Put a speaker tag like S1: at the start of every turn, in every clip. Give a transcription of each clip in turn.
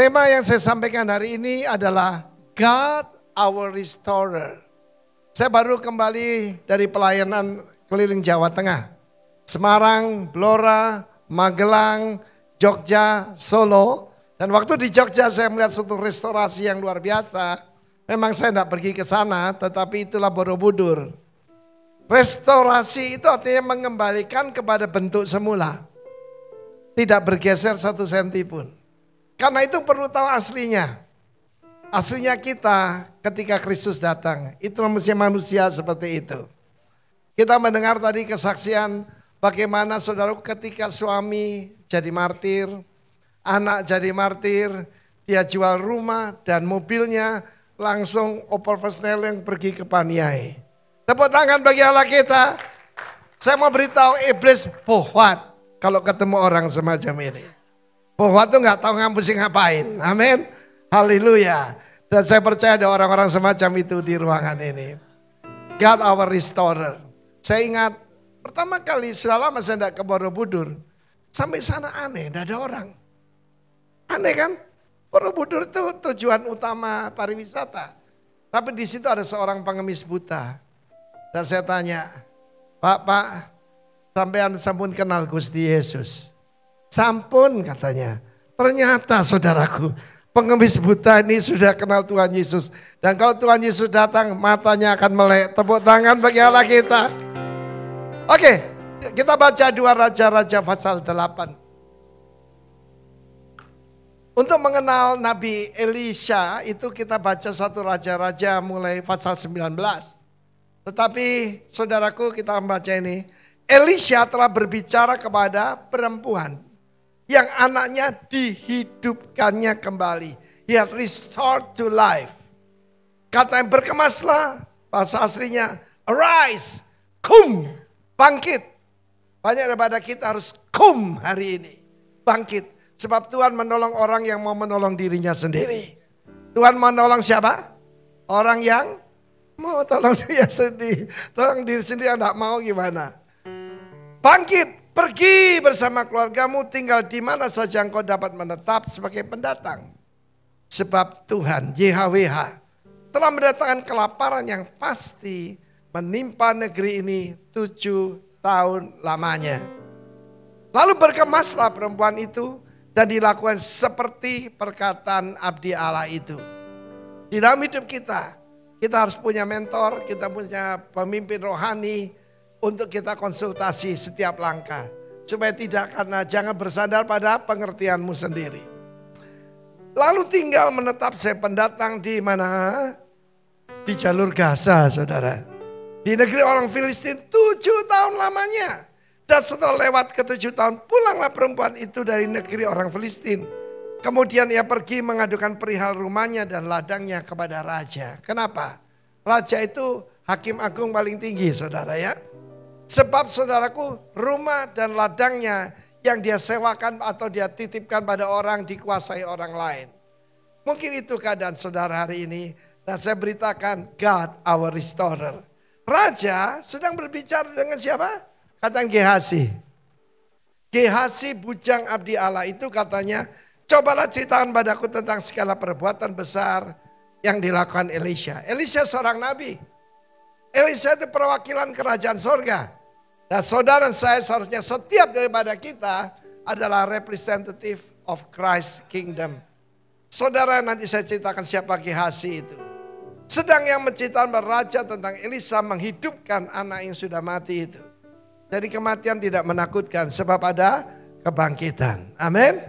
S1: Tema yang saya sampaikan hari ini adalah God our Restorer. Saya baru kembali dari pelayanan keliling Jawa Tengah. Semarang, Blora, Magelang, Jogja, Solo. Dan waktu di Jogja saya melihat suatu restorasi yang luar biasa. Memang saya tidak pergi ke sana, tetapi itulah Borobudur. Restorasi itu artinya mengembalikan kepada bentuk semula. Tidak bergeser 1 senti pun. Karena itu perlu tahu aslinya. Aslinya kita ketika Kristus datang. Itulah manusia seperti itu. Kita mendengar tadi kesaksian bagaimana saudaraku ketika suami jadi martir. Anak jadi martir. Dia jual rumah dan mobilnya langsung operasional yang pergi ke Paniai. Tepuk tangan bagi Allah kita. Saya mau beritahu iblis bohwat kalau ketemu orang semacam ini. Bohwat tuh gak tahu ngapusin ngapain. Amin. Haleluya. Dan saya percaya ada orang-orang semacam itu di ruangan ini. God our Restorer. Saya ingat pertama kali sudah lama saya tidak ke Borobudur. Sampai sana aneh, tidak ada orang. Aneh kan? Borobudur itu tujuan utama pariwisata. Tapi di situ ada seorang pengemis buta. Dan saya tanya, Pak, sampean sampun kenal Gusti Yesus? Sampun katanya. Ternyata saudaraku, pengemis buta ini sudah kenal Tuhan Yesus. Dan kalau Tuhan Yesus datang, matanya akan melek. Tepuk tangan bagi Allah kita. Oke, kita baca 2 Raja-Raja pasal 8. Untuk mengenal Nabi Elisha itu kita baca 1 Raja-Raja mulai pasal 19. Tetapi saudaraku kita membaca ini. Elisha telah berbicara kepada perempuan yang anaknya dihidupkannya kembali. He had restored to life. Kata yang berkemaslah, bahasa aslinya arise, kum, bangkit. Banyak daripada kita harus kum hari ini, bangkit. Sebab Tuhan menolong orang yang mau menolong dirinya sendiri. Tuhan menolong siapa? Orang yang mau tolong dia sendiri. Tolong diri sendiri yang tidak mau gimana? Bangkit, pergi bersama keluargamu, tinggal di mana saja engkau dapat menetap sebagai pendatang. Sebab Tuhan, YHWH, telah mendatangkan kelaparan yang pasti menimpa negeri ini 7 tahun lamanya. Lalu berkemaslah perempuan itu dan dilakukan seperti perkataan abdi Allah itu. Di dalam hidup kita harus punya mentor, kita punya pemimpin rohani, untuk kita konsultasi setiap langkah. Supaya tidak, karena jangan bersandar pada pengertianmu sendiri. Lalu tinggal menetap saya pendatang di mana? Di jalur Gaza saudara. Di negeri orang Filistin 7 tahun lamanya. Dan setelah lewat ke 7 tahun pulanglah perempuan itu dari negeri orang Filistin. Kemudian ia pergi mengadukan perihal rumahnya dan ladangnya kepada raja. Kenapa? Raja itu hakim agung paling tinggi saudara ya. Sebab saudaraku, rumah dan ladangnya yang dia sewakan atau dia titipkan pada orang dikuasai orang lain. Mungkin itu keadaan saudara hari ini. Dan saya beritakan God our Restorer. Raja sedang berbicara dengan siapa? Kata Gehazi. Gehazi bujang abdi Allah itu katanya, cobalah ceritakan padaku tentang segala perbuatan besar yang dilakukan Elisha. Elisha seorang nabi. Elisha itu perwakilan kerajaan sorga. Dan saudara saya seharusnya setiap daripada kita adalah representative of Christ Kingdom. Saudara nanti saya ceritakan siapa Gehazi itu. Sedang yang menceritakan raja tentang Elisha menghidupkan anak yang sudah mati itu. Jadi kematian tidak menakutkan sebab ada kebangkitan. Amin.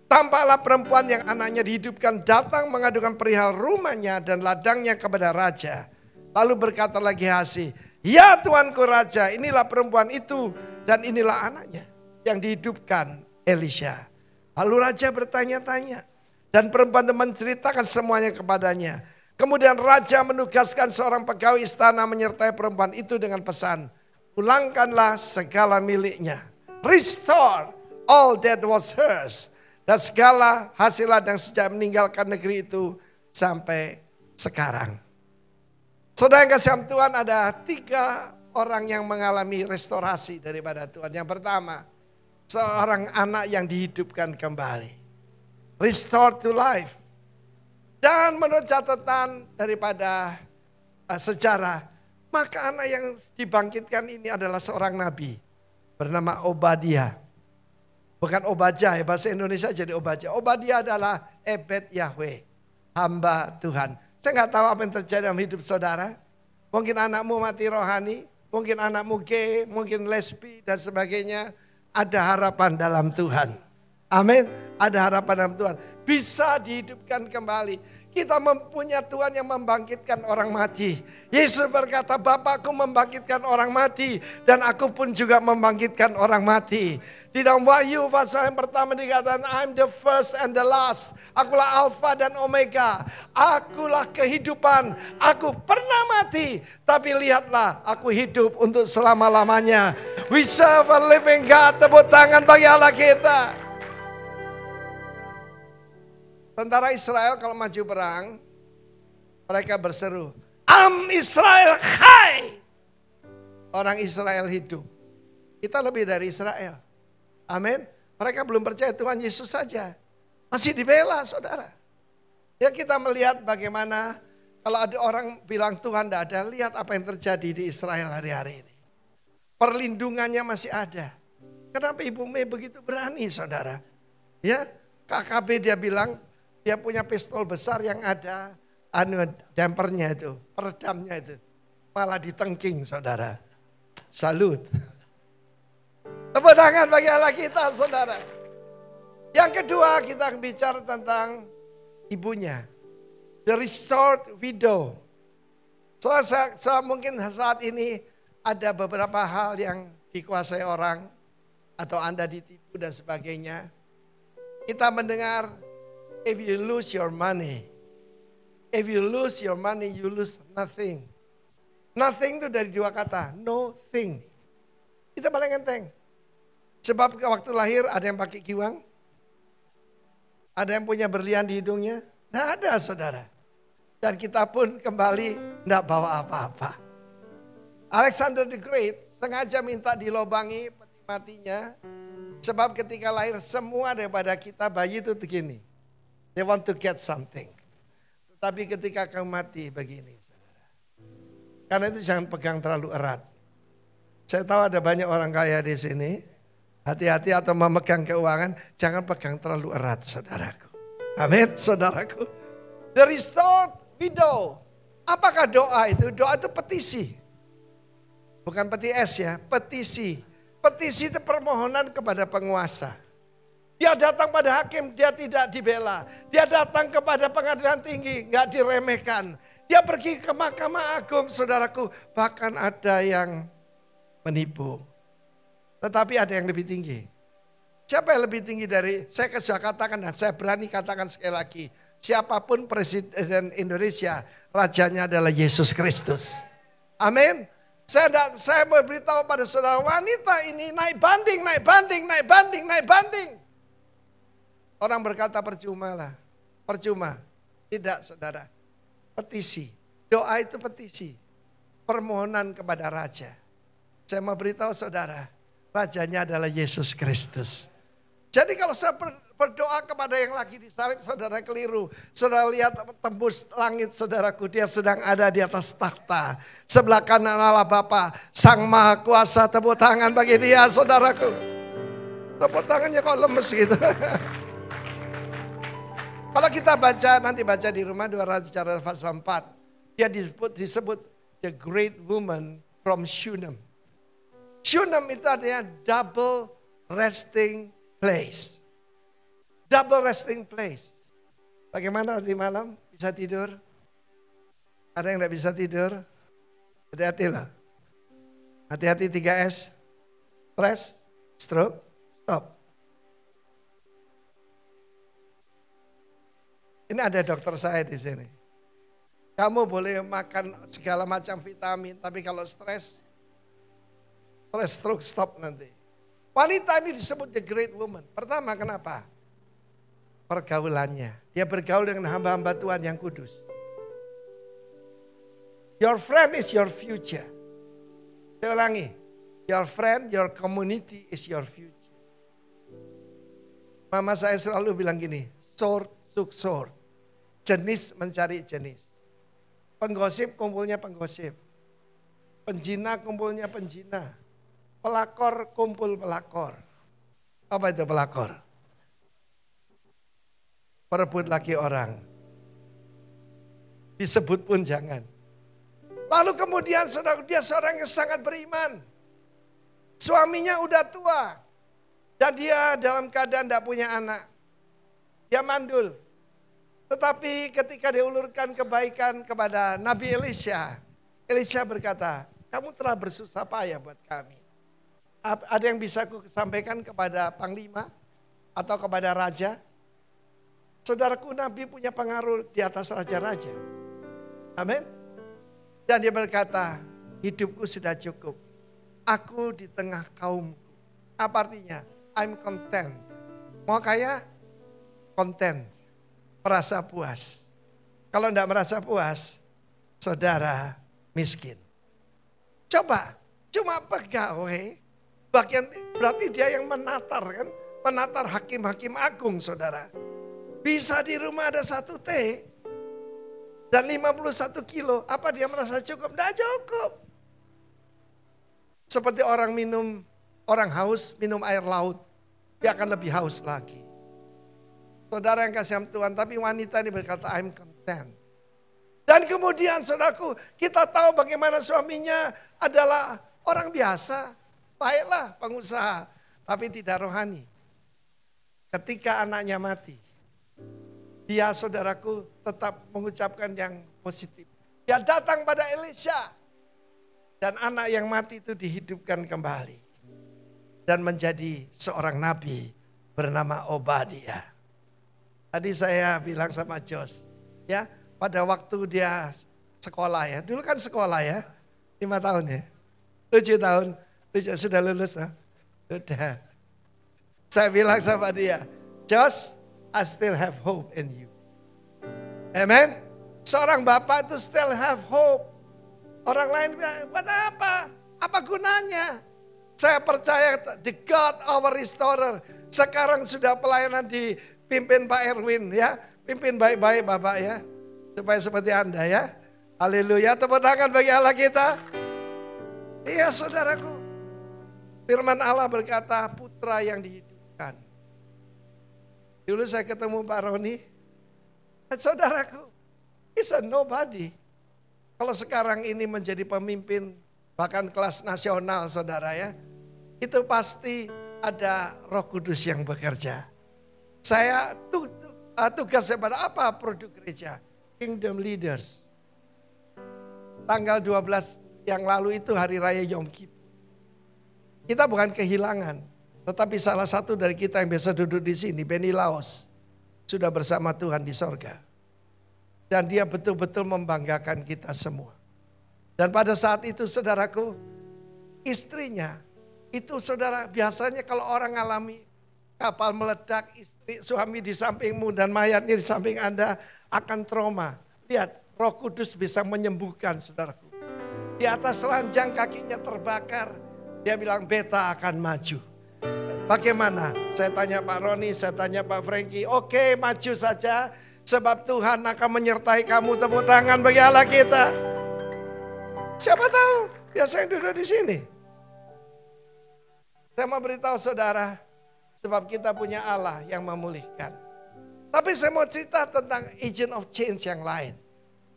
S1: Tampaklah perempuan yang anaknya dihidupkan datang mengadukan perihal rumahnya dan ladangnya kepada raja. Lalu berkatalah Gehazi, ya Tuanku Raja, inilah perempuan itu dan inilah anaknya yang dihidupkan Elisha. Lalu Raja bertanya-tanya dan perempuan itu menceritakan semuanya kepadanya. Kemudian Raja menugaskan seorang pegawai istana menyertai perempuan itu dengan pesan, pulangkanlah segala miliknya. Restore all that was hers. Dan segala hasil ladang sejak meninggalkan negeri itu sampai sekarang. Saudara yang kasih Tuhan, ada 3 orang yang mengalami restorasi daripada Tuhan. Yang pertama, seorang anak yang dihidupkan kembali. Restore to life. Dan menurut catatan daripada sejarah, maka anak yang dibangkitkan ini adalah seorang nabi bernama Obadiah. Bukan Obajah ya, bahasa Indonesia jadi Obajah. Obadiah adalah Ebed Yahweh, hamba Tuhan. Saya nggak tahu apa yang terjadi dalam hidup saudara. Mungkin anakmu mati rohani, mungkin anakmu gay, mungkin lesbi dan sebagainya. Ada harapan dalam Tuhan. Amin. Ada harapan dalam Tuhan. Bisa dihidupkan kembali. Kita mempunyai Tuhan yang membangkitkan orang mati. Yesus berkata, Bapakku membangkitkan orang mati. Dan aku pun juga membangkitkan orang mati. Di dalam Wahyu pasal yang pertama dikatakan, I'm the first and the last. Akulah Alfa dan Omega. Akulah kehidupan. Aku pernah mati. Tapi lihatlah, aku hidup untuk selama-lamanya. We serve a living God. Tepuk tangan bagi Allah kita. Tentara Israel kalau maju perang, mereka berseru, Am Israel Chai. Orang Israel hidup. Kita lebih dari Israel. Amin. Mereka belum percaya Tuhan Yesus saja. Masih dibela saudara. Ya kita melihat bagaimana kalau ada orang bilang Tuhan tidak ada, lihat apa yang terjadi di Israel hari-hari ini. Perlindungannya masih ada. Kenapa Ibu Mei begitu berani saudara? Ya, KKB dia bilang, dia punya pistol besar yang ada dampernya itu, peredamnya itu. Malah ditengking saudara. Salut. Tepuk tangan bagi Allah kita saudara. Yang kedua kita bicara tentang ibunya. The restored widow. Mungkin saat ini ada beberapa hal yang dikuasai orang. Atau Anda ditipu dan sebagainya. Kita mendengar, if you lose your money, you lose nothing. Nothing itu dari dua kata, no thing. Kita paling enteng. Sebab waktu lahir ada yang pakai giwang, ada yang punya berlian di hidungnya, tidak ada saudara. Dan kita pun kembali tidak bawa apa-apa. Alexander the Great sengaja minta dilobangi peti matinya, sebab ketika lahir semua daripada kita bayi itu begini. They want to get something. Tapi ketika kamu mati begini, saudara. Karena itu jangan pegang terlalu erat. Saya tahu ada banyak orang kaya di sini. Hati-hati atau memegang keuangan, jangan pegang terlalu erat, saudaraku. Amin, saudaraku. The restored widow. Apakah doa itu? Doa itu petisi. Bukan peti es ya, petisi. Petisi itu permohonan kepada penguasa. Dia datang pada hakim, dia tidak dibela. Dia datang kepada pengadilan tinggi, nggak diremehkan. Dia pergi ke Mahkamah Agung, saudaraku. Bahkan ada yang menipu. Tetapi ada yang lebih tinggi. Siapa yang lebih tinggi dari, saya sudah katakan dan saya berani katakan sekali lagi. Siapapun presiden Indonesia, rajanya adalah Yesus Kristus. Amin. Saya berberitahu pada saudara, wanita ini naik banding. Orang berkata percuma lah. Percuma. Tidak saudara. Petisi. Doa itu petisi. Permohonan kepada raja. Saya mau beritahu saudara. Rajanya adalah Yesus Kristus. Jadi kalau saya berdoa kepada yang lagi disalib, saudara keliru. Saudara lihat tembus langit saudaraku. Dia sedang ada di atas takhta. Sebelah kanan Allah Bapa. Sang Maha Kuasa. Tepuk tangan bagi dia saudaraku. Tepuk tangannya kok lemes gitu. Kalau kita baca, nanti baca di rumah 2 Raja pasal 4. Dia disebut the great woman from Shunem. Shunem itu artinya double resting place. Double resting place. Bagaimana di malam? Bisa tidur? Ada yang tidak bisa tidur? Hati-hati lah. Hati-hati 3S. Stress, stroke, stop. Ini ada dokter saya di sini. Kamu boleh makan segala macam vitamin, tapi kalau stres stroke stop nanti. Wanita ini disebut the great woman. Pertama kenapa? Pergaulannya. Dia bergaul dengan hamba-hamba Tuhan yang kudus. Your friend is your future. Saya ulangi. Your friend, your community is your future. Mama saya selalu bilang gini, sword took sword. Jenis mencari jenis. Penggosip kumpulnya penggosip. Penjina kumpulnya penjina. Pelakor kumpul pelakor. Apa itu pelakor? Perebut laki orang. Disebut pun jangan. Lalu kemudian saudara, dia seorang yang sangat beriman. Suaminya udah tua. Dan dia dalam keadaan tidak punya anak. Dia mandul. Tetapi ketika diulurkan kebaikan kepada Nabi Elisha. Elisha berkata, kamu telah bersusah payah buat kami. Ada yang bisa aku sampaikan kepada panglima? Atau kepada raja? Saudaraku, Nabi punya pengaruh di atas raja-raja. Amin. Dan dia berkata, hidupku sudah cukup. Aku di tengah kaumku. Apa artinya? I'm content. Mau kaya? Content. Merasa puas. Kalau tidak merasa puas, saudara miskin. Coba, cuma pegawai. Bagian berarti dia yang menatar kan. Menatar hakim-hakim agung saudara. Bisa di rumah ada 1 T. Dan 51 kilo. Apa dia merasa cukup? Tidak cukup. Seperti orang haus minum air laut. Dia akan lebih haus lagi. Saudara yang kasih Tuhan, tapi wanita ini berkata, I'm content. Dan kemudian saudaraku, kita tahu bagaimana suaminya adalah orang biasa. Baiklah pengusaha, tapi tidak rohani. Ketika anaknya mati, dia saudaraku tetap mengucapkan yang positif. Dia datang pada Elisha. Dan anak yang mati itu dihidupkan kembali. Dan menjadi seorang nabi bernama Obadiah. Tadi saya bilang sama Jos, ya pada waktu dia sekolah ya. Dulu kan sekolah ya, 5 tahun ya. 7 tahun, sudah lulus ya. Sudah. Saya bilang sama dia, Jos, I still have hope in you. Amen. Seorang bapak itu still have hope. Orang lain bilang, buat apa? Apa gunanya? Saya percaya the God our restorer. Sekarang sudah pelayanan dipimpin Pak Erwin ya. Pimpin baik-baik Bapak ya. Supaya seperti Anda ya. Haleluya. Tepuk tangan bagi Allah kita. Iya saudaraku. Firman Allah berkata putra yang dihidupkan. Dulu saya ketemu Pak Roni. Saudaraku. He's a nobody. Kalau sekarang ini menjadi pemimpin bahkan kelas nasional saudara ya. Itu pasti ada Roh Kudus yang bekerja. Saya tugas saya pada apa produk gereja? Kingdom Leaders. Tanggal 12 yang lalu itu hari raya Yom Kippur. Kita bukan kehilangan. Tetapi salah satu dari kita yang biasa duduk di sini, Benny Laos. Sudah bersama Tuhan di sorga. Dan dia betul-betul membanggakan kita semua. Dan pada saat itu saudaraku, istrinya, itu saudara biasanya kalau orang alami kapal meledak, istri, suami di sampingmu dan mayatnya di samping Anda akan trauma. Lihat, Roh Kudus bisa menyembuhkan saudaraku. Di atas ranjang kakinya terbakar, dia bilang beta akan maju. Bagaimana? Saya tanya Pak Roni, saya tanya Pak Frankie, oke maju saja. Sebab Tuhan akan menyertai kamu. Tepuk tangan bagi Allah kita. Siapa tahu biasa yang duduk di sini. Saya mau beritahu saudara, sebab kita punya Allah yang memulihkan. Tapi saya mau cerita tentang agent of change yang lain.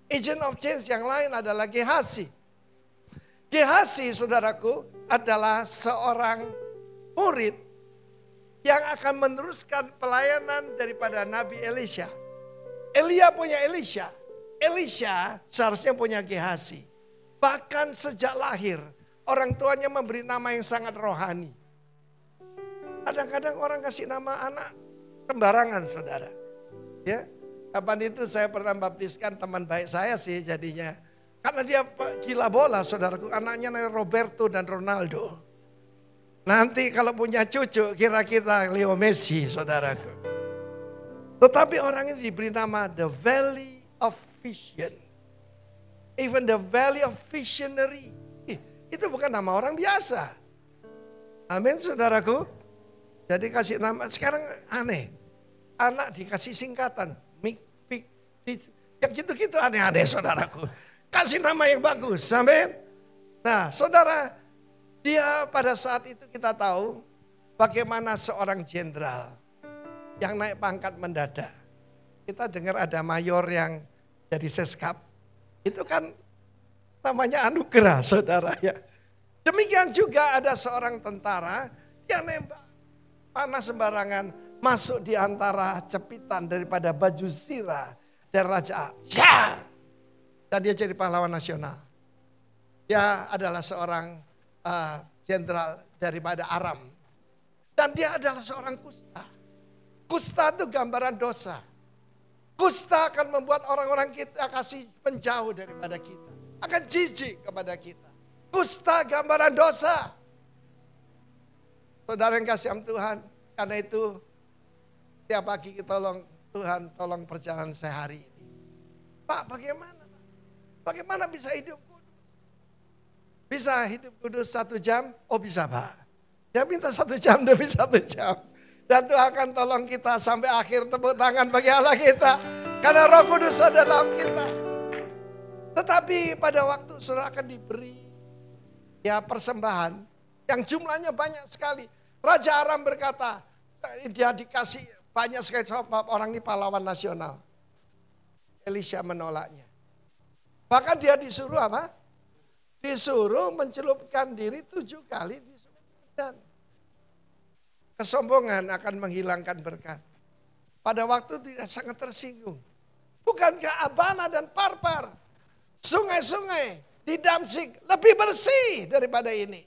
S1: Agent of change yang lain adalah Gehazi. Gehazi saudaraku adalah seorang murid yang akan meneruskan pelayanan daripada Nabi Elisha. Elia punya Elisha. Elisha seharusnya punya Gehazi. Bahkan sejak lahir orang tuanya memberi nama yang sangat rohani. Kadang-kadang orang kasih nama anak sembarangan saudara. Ya, kapan itu saya pernah baptiskan teman baik saya sih jadinya. Karena dia gila bola saudaraku. Anaknya namanya Roberto dan Ronaldo. Nanti kalau punya cucu kira kita Leo Messi saudaraku. Tetapi orang ini diberi nama The Valley of Vision. Even the Valley of Visionary. Itu bukan nama orang biasa. Amin saudaraku. Jadi kasih nama, sekarang aneh. anak dikasih singkatan. Mik, Fik, yang gitu-gitu aneh-aneh saudaraku. Kasih nama yang bagus, amin. Nah saudara, dia pada saat itu kita tahu bagaimana seorang jenderal yang naik pangkat mendadak. Kita dengar ada mayor yang jadi seskap. Itu kan namanya anugerah saudara ya. Demikian juga ada seorang tentara yang nembak panah sembarangan masuk di antara cepitan daripada baju zirah dari Raja Syah. Dan dia jadi pahlawan nasional. Dia adalah seorang jenderal daripada Aram. Dan dia adalah seorang kusta. Kusta itu gambaran dosa. Kusta akan membuat orang-orang kita kasih menjauh daripada kita. Akan jijik kepada kita. Kusta gambaran dosa. Saudara yang kasih Tuhan, karena itu tiap pagi kita tolong Tuhan, tolong perjalanan saya hari ini. Pak, bagaimana? Bagaimana bisa hidup kudus? Bisa hidup kudus 1 jam? Oh bisa Pak. Dia minta 1 jam demi 1 jam. Dan Tuhan akan tolong kita sampai akhir, tepuk tangan bagi Allah kita. Karena Roh Kudus ada dalam kita. Tetapi pada waktu saudara akan diberi ya persembahan yang jumlahnya banyak sekali. Raja Aram berkata, dia dikasih banyak sekali sebab orang ini pahlawan nasional. Elisha menolaknya. Bahkan dia disuruh apa? Disuruh mencelupkan diri 7 kali di Sungai Yordan. Kesombongan akan menghilangkan berkat. Pada waktu tidak sangat tersinggung. Bukankah Abana dan Parpar, sungai-sungai di Damsik lebih bersih daripada ini?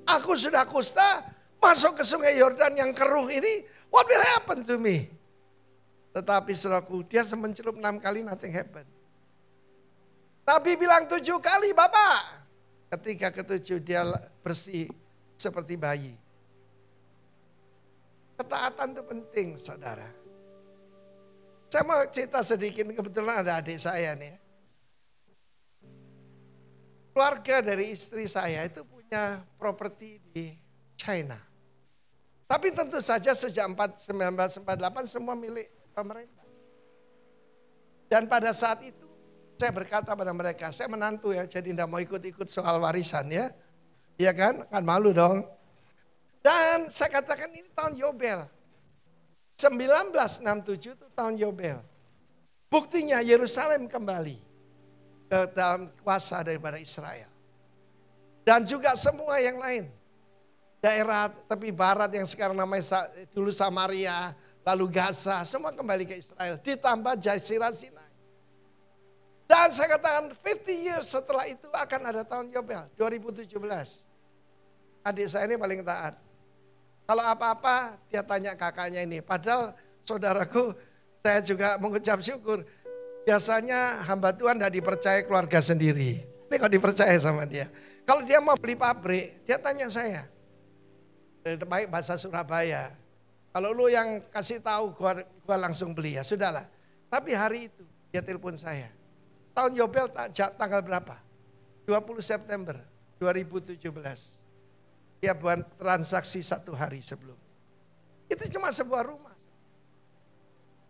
S1: Aku sudah kusta, masuk ke Sungai Yordan yang keruh ini, what will happen to me? Tetapi saudaraku, dia mencelup 6 kali, nothing happen. Nabi bilang 7 kali, Bapak. Ketika ke-7 dia bersih seperti bayi. Ketaatan itu penting, saudara. Saya mau cerita sedikit, kebetulan ada adik saya nih. Keluarga dari istri saya itu punya properti di China. Tapi tentu saja sejak 1948 semua milik pemerintah. Dan pada saat itu saya berkata pada mereka, saya menantu ya, jadi tidak mau ikut-ikut soal warisan ya. Iya kan, kan malu dong. Dan saya katakan ini tahun Yobel. 1967 itu tahun Yobel. Buktinya Yerusalem kembali ke dalam kuasa daripada Israel. Dan juga semua yang lain. Daerah tepi barat yang sekarang namanya dulu Samaria, lalu Gaza, semua kembali ke Israel. Ditambah Jazirah Sinai. Dan saya katakan 50 years setelah itu akan ada tahun Yobel, 2017. Adik saya ini paling taat. Kalau apa-apa dia tanya kakaknya ini. Padahal saudaraku saya juga mengucap syukur. Biasanya hamba Tuhan tidak dipercaya keluarga sendiri. Ini kok dipercaya sama dia. Kalau dia mau beli pabrik, dia tanya saya. Baik bahasa Surabaya. Kalau lu yang kasih tahu gua langsung beli ya sudahlah. Tapi hari itu dia telepon saya. Tahun Yobel tanggal berapa? 20 September 2017. Dia buat transaksi 1 hari sebelum. Itu cuma sebuah rumah.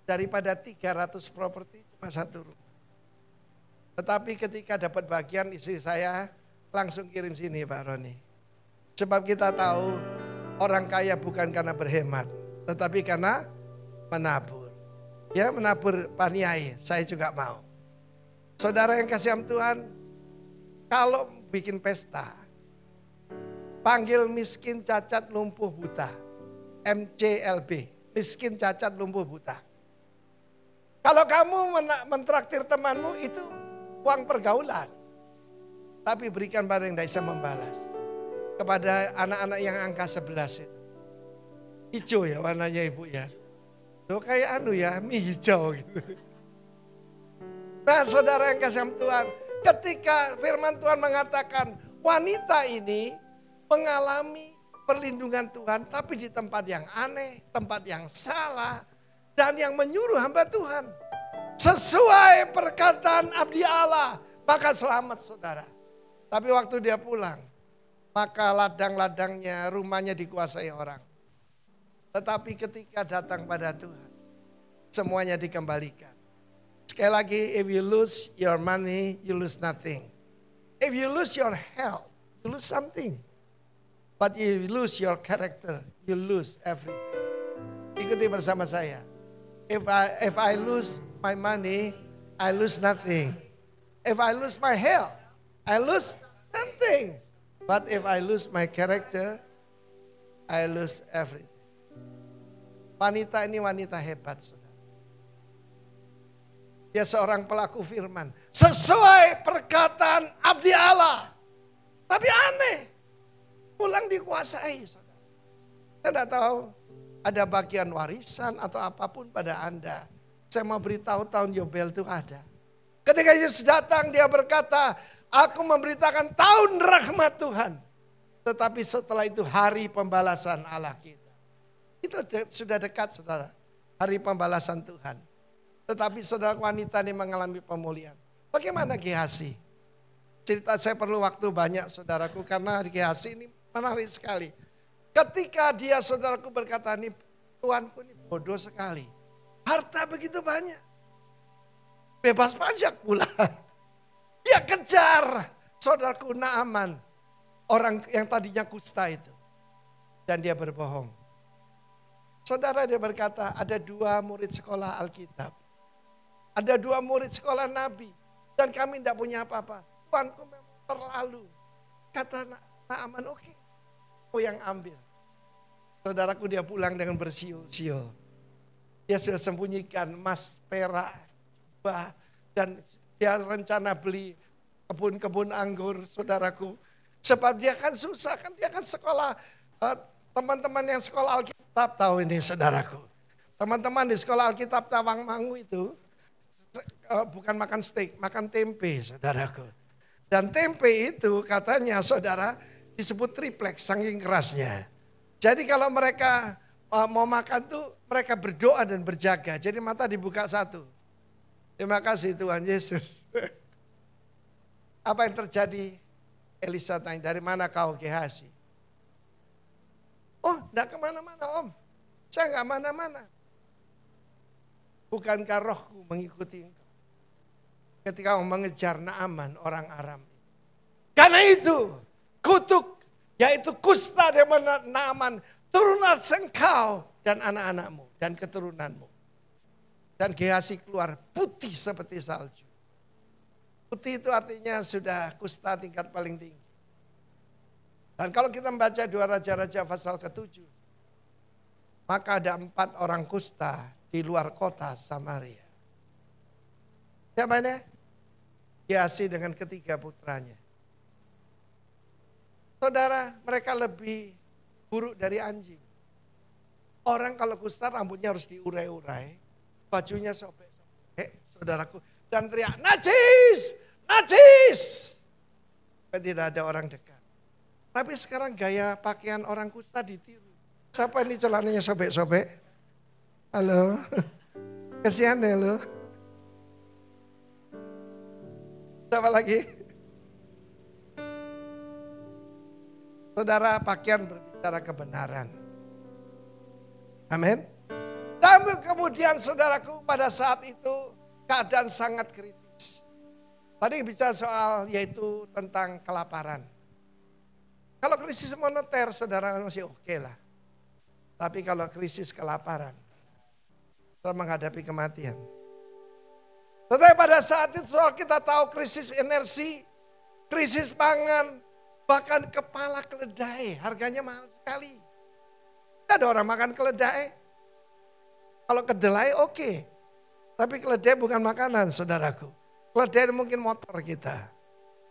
S1: Daripada 300 properti cuma 1 rumah. Tetapi ketika dapat bagian istri saya langsung kirim sini Pak Roni. Sebab kita tahu orang kaya bukan karena berhemat. Tetapi karena menabur. Ya menabur paniai saya juga mau. Saudara yang kasih Tuhan, kalau bikin pesta, panggil miskin, cacat, lumpuh, buta. MCLB, miskin, cacat, lumpuh, buta. Kalau kamu mentraktir temanmu itu uang pergaulan. Tapi berikan pada yang tidak bisa membalas. Kepada anak-anak yang angka 11 itu. Hijau ya warnanya ibu ya. Tuh kayak mie hijau gitu. Nah saudara yang kasih Tuhan, ketika firman Tuhan mengatakan wanita ini mengalami perlindungan Tuhan tapi di tempat yang aneh, tempat yang salah dan yang menyuruh hamba Tuhan. Sesuai perkataan abdi Allah, maka selamat saudara. Tapi waktu dia pulang, maka ladang-ladangnya, rumahnya dikuasai orang. Tetapi ketika datang pada Tuhan, semuanya dikembalikan. Sekali lagi, if you lose your money, you lose nothing. If you lose your health, you lose something. But if you lose your character, you lose everything. Ikuti bersama saya. If I lose my money, I lose nothing. If I lose my health, I lose something. But if I lose my character, I lose everything. Wanita ini wanita hebat, saudara. Dia seorang pelaku firman. Sesuai perkataan abdi Allah. Tapi aneh. Pulang dikuasai, saudara. Saya tidak tahu ada bagian warisan atau apapun pada Anda. Saya mau beritahu tahun Yobel itu ada. Ketika Yesus datang dia berkata, aku memberitakan tahun rahmat Tuhan. Tetapi setelah itu hari pembalasan Allah kita. Itu sudah dekat, saudara. Hari pembalasan Tuhan. Tetapi saudara wanita ini mengalami pemulihan. Bagaimana Gehazi? Cerita saya perlu waktu banyak, saudaraku. Karena Gehazi ini menarik sekali. Ketika dia, saudaraku, berkata, nih Tuanku ini bodoh sekali. Harta begitu banyak. Bebas pajak pula. Dia kejar saudaraku Naaman. Orang yang tadinya kusta itu. Dan dia berbohong. Saudara, dia berkata, ada 2 murid sekolah Alkitab. Ada 2 murid sekolah Nabi. Dan kami tidak punya apa-apa. Tuanku memang terlalu. Kata Naaman, oke. Aku yang ambil. Saudaraku, dia pulang dengan bersiul-siul. Dia sudah sembunyikan emas, perak, jubah. Dan dia rencana beli kebun-kebun anggur, saudaraku. Sebab dia kan susah, kan dia kan sekolah. Teman-teman yang sekolah Alkitab tahu ini, saudaraku. Teman-teman di sekolah Alkitab Tawangmangu itu bukan makan steak, makan tempe, saudaraku. Dan tempe itu katanya, saudara, disebut triplek saking kerasnya. Jadi kalau mereka mau makan tuh mereka berdoa dan berjaga. Jadi mata dibuka satu. Terima kasih Tuhan Yesus. Apa yang terjadi? Elisa tanya, dari mana kau Gehazi? Oh, enggak kemana-mana om. Saya enggak mana-mana. Bukankah rohku mengikuti engkau? Ketika kamu mengejar Naaman orang Aram. Karena itu kutuk, yaitu kusta dari Naaman, turunlah engkau dan anak-anakmu dan keturunanmu. Dan Gehazi keluar putih seperti salju. Putih itu artinya sudah kusta tingkat paling tinggi. Dan kalau kita membaca 2 Raja-Raja pasal ke-7. Maka ada 4 orang kusta di luar kota Samaria. Siapa ini? Gehazi dengan ketiga putranya. Saudara, mereka lebih buruk dari anjing. Orang kalau kusta rambutnya harus diurai-urai. Bajunya sobek-sobek, saudaraku. Dan teriak, najis, najis. Tidak ada orang dekat. Tapi sekarang gaya pakaian orang kusta ditiru. Siapa ini celananya sobek-sobek? Halo, kasihan deh lo. Siapa lagi? Saudara, pakaian berbicara kebenaran. Amin. Dan kemudian saudaraku pada saat itu keadaan sangat kritis. Tadi bicara soal yaitu tentang kelaparan. Kalau krisis moneter saudara masih oke lah. Tapi kalau krisis kelaparan, saudara menghadapi kematian. Tetapi pada saat itu kita tahu krisis energi, krisis pangan, bahkan kepala keledai harganya mahal sekali. Tidak ada orang makan keledai. Kalau kedelai oke. Tapi keledai bukan makanan saudaraku. Keledai mungkin motor kita.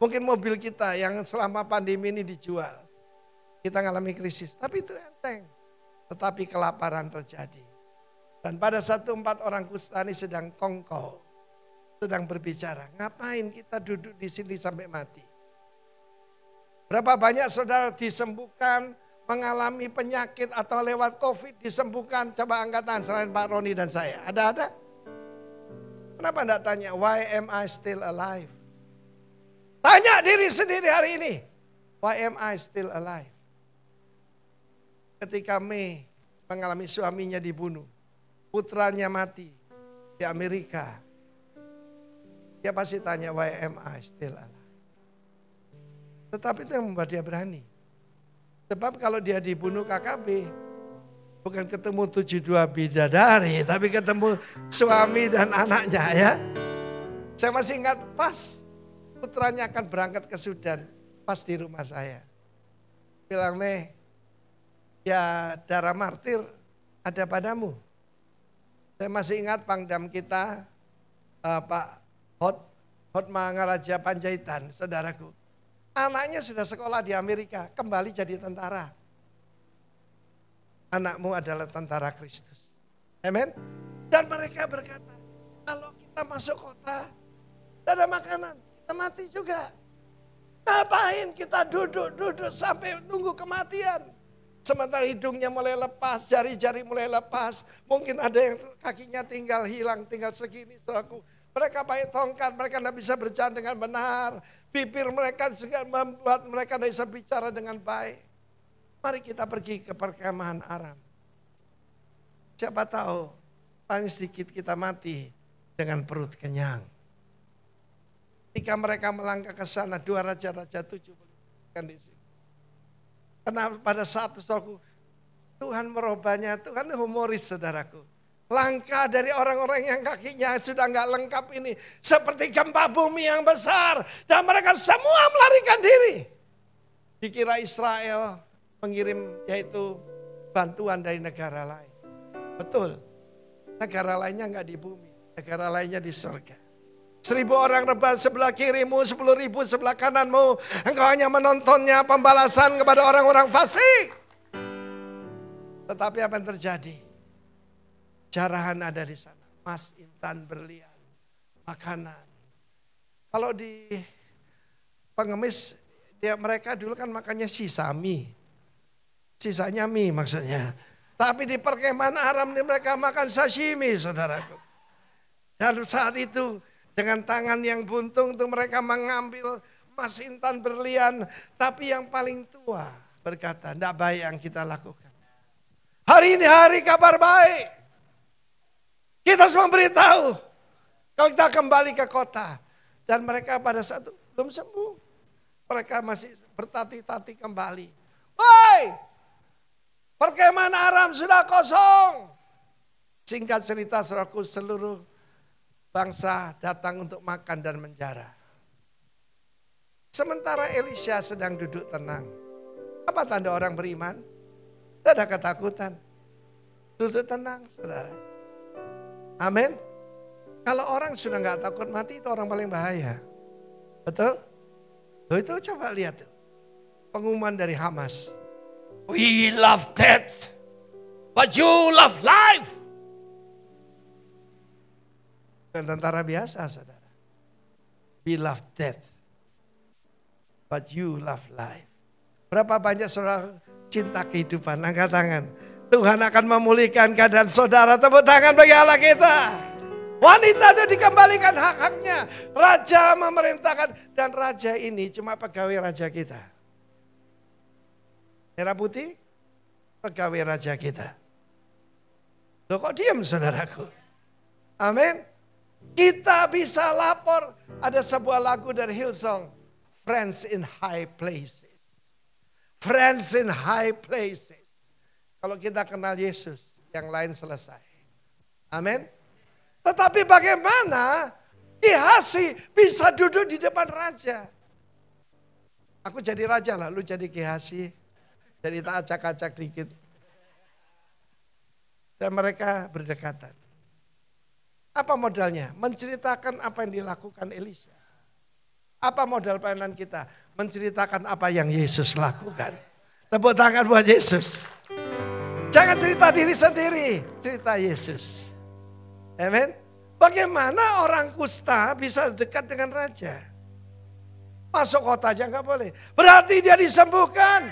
S1: Mungkin mobil kita yang selama pandemi ini dijual. Kita mengalami krisis, tapi itu enteng. Tetapi kelaparan terjadi. Dan pada satu 4 orang kusta ini sedang kongkow. Sedang berbicara, ngapain kita duduk di sini sampai mati? Berapa banyak saudara disembuhkan, mengalami penyakit atau lewat COVID disembuhkan? Coba angkat tangan selain Pak Roni dan saya. Ada? Kenapa enggak tanya, why am I still alive? Tanya diri sendiri hari ini. Why am I still alive? Ketika Mei mengalami suaminya dibunuh. Putranya mati. di Amerika. Dia pasti tanya, why am I still alive? Tetapi itu yang membuat dia berani. Sebab kalau dia dibunuh KKB, bukan ketemu 72 bidadari, tapi ketemu suami dan anaknya ya. Saya masih ingat pas putranya akan berangkat ke Sudan, pas di rumah saya. Bilang, Meh, ya darah martir ada padamu. Saya masih ingat Pangdam kita, Pak Hotmangaraja Panjaitan, saudaraku. Anaknya sudah sekolah di Amerika, kembali jadi tentara. Anakmu adalah tentara Kristus. Amin. Dan mereka berkata, kalau kita masuk kota, tidak ada makanan, kita mati juga. Ngapain kita duduk sampai tunggu kematian. Sementara hidungnya mulai lepas, jari-jari mulai lepas. Mungkin ada yang kakinya tinggal hilang, tinggal segini. Saudaraku. Mereka pakai tongkat, mereka tidak bisa berjalan dengan benar. Bibir mereka juga membuat mereka tidak bisa bicara dengan baik. Mari kita pergi ke perkemahan Aram. Siapa tahu paling sedikit kita mati dengan perut kenyang. Ketika mereka melangkah ke sana, 2 raja-raja 7 kan di sini. Karena pada saat itu Tuhan merubahnya, Tuhan humoris saudaraku. Langkah dari orang-orang yang kakinya sudah nggak lengkap ini seperti gempa bumi yang besar dan mereka semua melarikan diri. Dikira Israel mengirim yaitu bantuan dari negara lain. Betul, negara lainnya nggak di bumi, negara lainnya di surga. 1000 orang rebah sebelah kirimu, 10.000 sebelah kananmu. Engkau hanya menontonnya pembalasan kepada orang-orang fasik. Tetapi apa yang terjadi? Jarahan ada di sana, emas, intan, berlian, makanan. Kalau di pengemis, mereka dulu kan makannya sisa mie. Sisanya mie maksudnya. Tapi di perkemahan Aram mereka makan sashimi, saudaraku. Dan saat itu dengan tangan yang buntung itu mereka mengambil emas, intan, berlian. Tapi yang paling tua berkata, tidak baik yang kita lakukan. Hari ini hari kabar baik. Kita harus memberitahu kalau kita kembali ke kota. Dan mereka pada saat itu belum sembuh. Mereka masih bertati-tati kembali. Woi, perkemahan Aram sudah kosong. Singkat cerita saudaraku, seluruh bangsa datang untuk makan dan menjara. Sementara Elisha sedang duduk tenang. Apa tanda orang beriman? Tidak ada ketakutan. Duduk tenang saudara. Amin. Kalau orang sudah nggak takut mati itu orang paling bahaya. Betul? Loh itu coba lihat tuh. Pengumuman dari Hamas. We love death, but you love life. Bukan tentara biasa saudara. We love death, but you love life. Berapa banyak saudara cinta kehidupan? Angkat tangan. Tuhan akan memulihkan keadaan saudara. Tepuk tangan bagi Allah kita. Wanita itu dikembalikan hak-haknya. Raja memerintahkan. Dan raja ini cuma pegawai raja kita. Merah putih, pegawai raja kita. Loh kok diam saudaraku? Amin. Kita bisa lapor. Ada sebuah lagu dari Hillsong. Friends in high places. Friends in high places. Kalau kita kenal Yesus, yang lain selesai. Amin. Tetapi bagaimana Gehazi bisa duduk di depan raja? Aku jadi raja lah, lu jadi Gehazi. Jadi tak acak-acak dikit. Dan mereka berdekatan. Apa modalnya? Menceritakan apa yang dilakukan Elisha. Apa modal pelayanan kita? Menceritakan apa yang Yesus lakukan. Tepuk tangan buat Yesus. Jangan cerita diri sendiri, cerita Yesus. Amin. Bagaimana orang kusta bisa dekat dengan raja? Masuk kota aja nggak boleh. Berarti dia disembuhkan.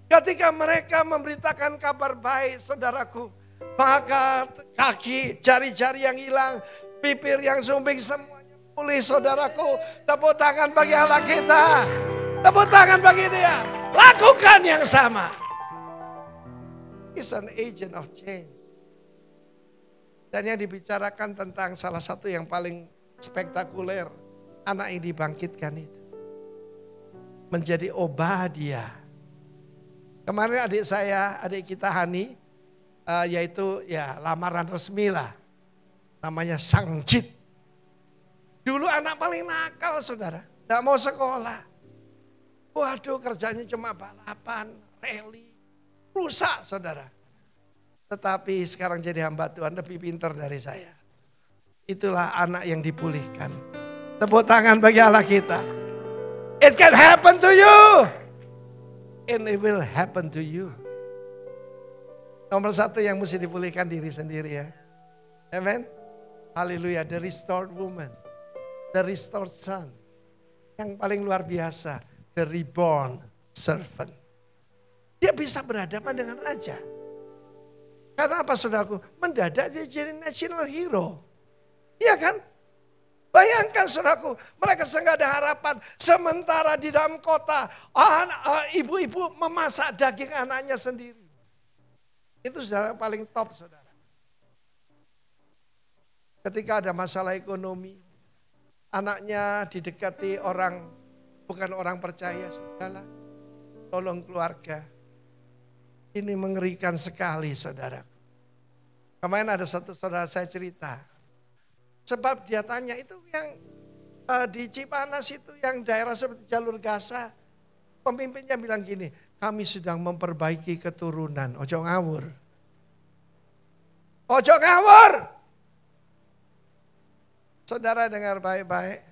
S1: Ketika mereka memberitakan kabar baik, saudaraku, maka kaki, jari-jari yang hilang, bibir yang sumbing semuanya pulih, saudaraku. Tepuk tangan bagi Allah kita. Tepuk tangan bagi dia. Lakukan yang sama. Is an agent of change. Dan yang dibicarakan tentang salah satu yang paling spektakuler, anak yang dibangkitkan itu menjadi Obadiah. Kemarin adik kita Hani, yaitu ya lamaran resmi lah, namanya Sangjit. Dulu anak paling nakal saudara, gak mau sekolah. Waduh kerjanya cuma balapan, rally, rusak saudara. Tetapi sekarang jadi hamba Tuhan lebih pintar dari saya. Itulah anak yang dipulihkan. Tepuk tangan bagi Allah kita. It can happen to you. And it will happen to you. Nomor satu yang mesti dipulihkan diri sendiri ya. Amen. Haleluya. The restored woman. The restored son. Yang paling luar biasa. The reborn servant. Dia bisa berhadapan dengan raja. Karena apa saudaraku? Mendadak dia jadi national hero. Iya kan? Bayangkan saudaraku, mereka nggak ada harapan. Sementara di dalam kota, ibu-ibu memasak daging anaknya sendiri. Itu sudah paling top saudara. Ketika ada masalah ekonomi, anaknya didekati orang, bukan orang percaya, sudahlah. Tolong keluarga. Ini mengerikan sekali saudara. Kemarin ada satu saudara saya cerita. Sebab dia tanya itu yang di Cipanas itu yang daerah seperti jalur Gaza. Pemimpinnya bilang gini, kami sedang memperbaiki keturunan. Ojo ngawur. Ojo ngawur. Saudara dengar baik-baik.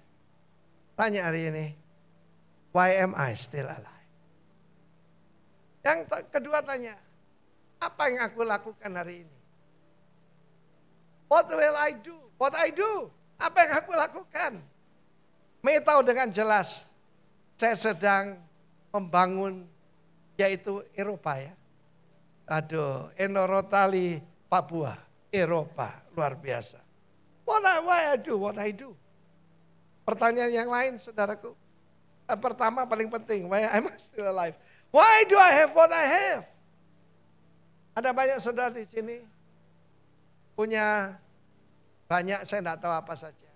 S1: Tanya hari ini, why am I still alive? Yang kedua tanya, apa yang aku lakukan hari ini? What will I do? What I do? Apa yang aku lakukan? May tahu dengan jelas, saya sedang membangun yaitu Eropa ya. Aduh, Enorotali, Papua, Eropa, luar biasa. What I do? Pertanyaan yang lain saudaraku. Pertama paling penting, why am I still alive? Why do I have what I have? Ada banyak saudara di sini punya banyak, saya tidak tahu apa saja.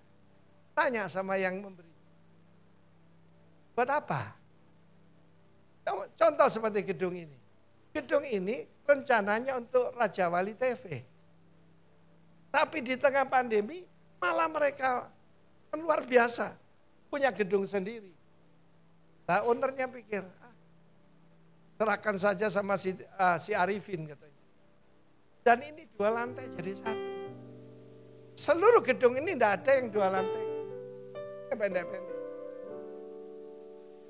S1: Tanya sama yang memberi. Buat apa? Contoh seperti gedung ini. Gedung ini rencananya untuk Raja Wali TV. Tapi di tengah pandemi malah mereka luar biasa. Punya gedung sendiri. Nah ownernya pikir, serahkan saja sama si Arifin katanya. Dan ini 2 lantai jadi 1. Seluruh gedung ini tidak ada yang 2 lantai. Pendek-pendek.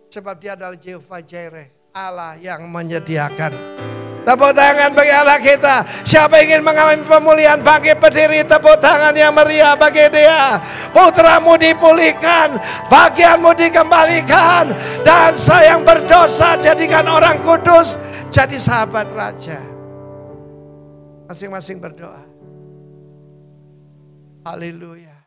S1: Sebab dia adalah Jehovah Jireh, Allah yang menyediakan. Tepuk tangan bagi Allah kita. Siapa ingin mengalami pemulihan, bangkit berdiri, tepuk tangan yang meriah bagi dia. Putramu dipulihkan, bagianmu dikembalikan. Dan saya yang berdosa jadikan orang kudus, jadi sahabat raja. Masing-masing berdoa. Haleluya.